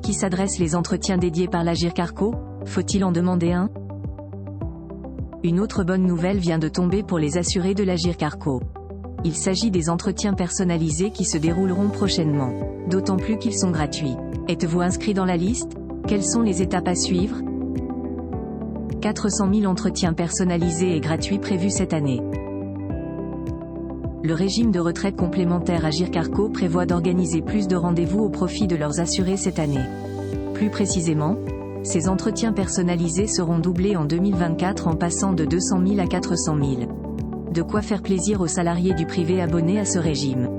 qui s'adressent les entretiens dédiés par l'Agirc Arrco? Faut-il en demander un? Une autre bonne nouvelle vient de tomber pour les assurés de l'Agirc Arrco. Il s'agit des entretiens personnalisés qui se dérouleront prochainement. D'autant plus qu'ils sont gratuits. Êtes-vous inscrit dans la liste? Quelles sont les étapes à suivre? 400 000 entretiens personnalisés et gratuits prévus cette année. Le régime de retraite complémentaire Agirc Arrco prévoit d'organiser plus de rendez-vous au profit de leurs assurés cette année. Plus précisément, ces entretiens personnalisés seront doublés en 2024 en passant de 200 000 à 400 000. De quoi faire plaisir aux salariés du privé abonnés à ce régime.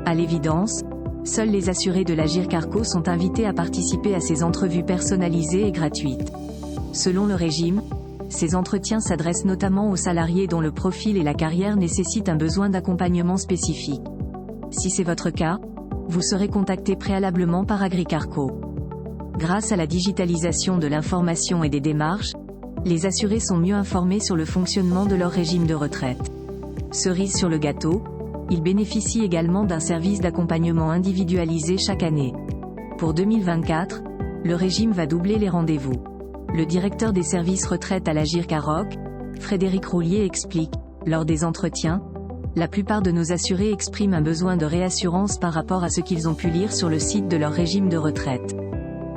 À l'évidence, seuls les assurés de l'Agirc Arrco sont invités à participer à ces entrevues personnalisées et gratuites. Selon le régime, ces entretiens s'adressent notamment aux salariés dont le profil et la carrière nécessitent un besoin d'accompagnement spécifique. Si c'est votre cas, vous serez contacté préalablement par Agirc Arrco. Grâce à la digitalisation de l'information et des démarches, les assurés sont mieux informés sur le fonctionnement de leur régime de retraite. Cerise sur le gâteau, ils bénéficient également d'un service d'accompagnement individualisé chaque année. Pour 2024, le régime va doubler les rendez-vous. Le directeur des services retraite à l'Agirc Arrco, Frédéric Roulier explique, lors des entretiens, la plupart de nos assurés expriment un besoin de réassurance par rapport à ce qu'ils ont pu lire sur le site de leur régime de retraite.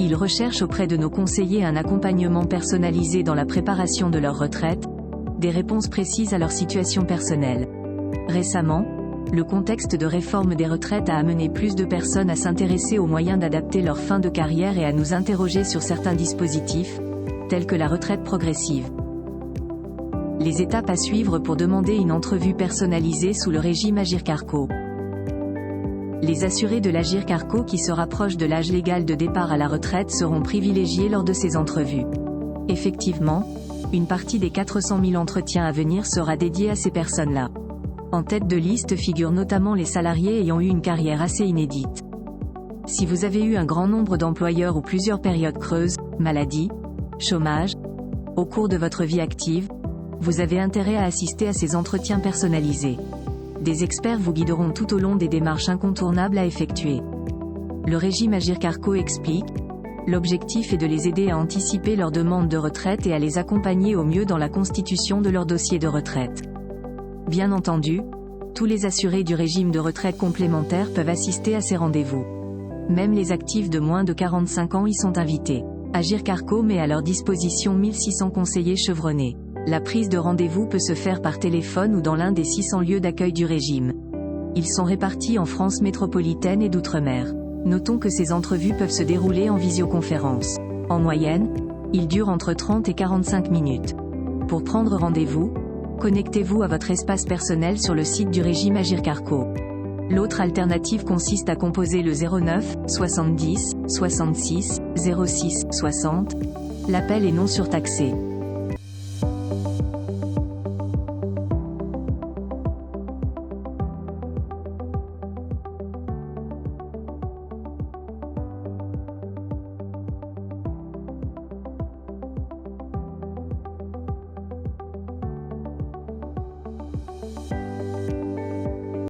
Ils recherchent auprès de nos conseillers un accompagnement personnalisé dans la préparation de leur retraite, des réponses précises à leur situation personnelle. Récemment, le contexte de réforme des retraites a amené plus de personnes à s'intéresser aux moyens d'adapter leur fin de carrière et à nous interroger sur certains dispositifs, tels que la retraite progressive. Les étapes à suivre pour demander une entrevue personnalisée sous le régime Agirc Arrco. Les assurés de l'Agirc Arrco qui se rapprochent de l'âge légal de départ à la retraite seront privilégiés lors de ces entrevues. Effectivement, une partie des 400 000 entretiens à venir sera dédiée à ces personnes-là. En tête de liste figurent notamment les salariés ayant eu une carrière assez inédite. Si vous avez eu un grand nombre d'employeurs ou plusieurs périodes creuses, maladie, chômage, au cours de votre vie active, vous avez intérêt à assister à ces entretiens personnalisés. Des experts vous guideront tout au long des démarches incontournables à effectuer. Le régime Agirc Arrco explique, l'objectif est de les aider à anticiper leurs demandes de retraite et à les accompagner au mieux dans la constitution de leur dossier de retraite. Bien entendu, tous les assurés du régime de retraite complémentaire peuvent assister à ces rendez-vous. Même les actifs de moins de 45 ans y sont invités. Agirc Arrco met à leur disposition 1600 conseillers chevronnés. La prise de rendez-vous peut se faire par téléphone ou dans l'un des 600 lieux d'accueil du régime. Ils sont répartis en France métropolitaine et d'outre-mer. Notons que ces entrevues peuvent se dérouler en visioconférence. En moyenne, ils durent entre 30 et 45 minutes. Pour prendre rendez-vous, connectez-vous à votre espace personnel sur le site du régime Agirc Arrco. L'autre alternative consiste à composer le 09 70 66 06 60. L'appel est non surtaxé.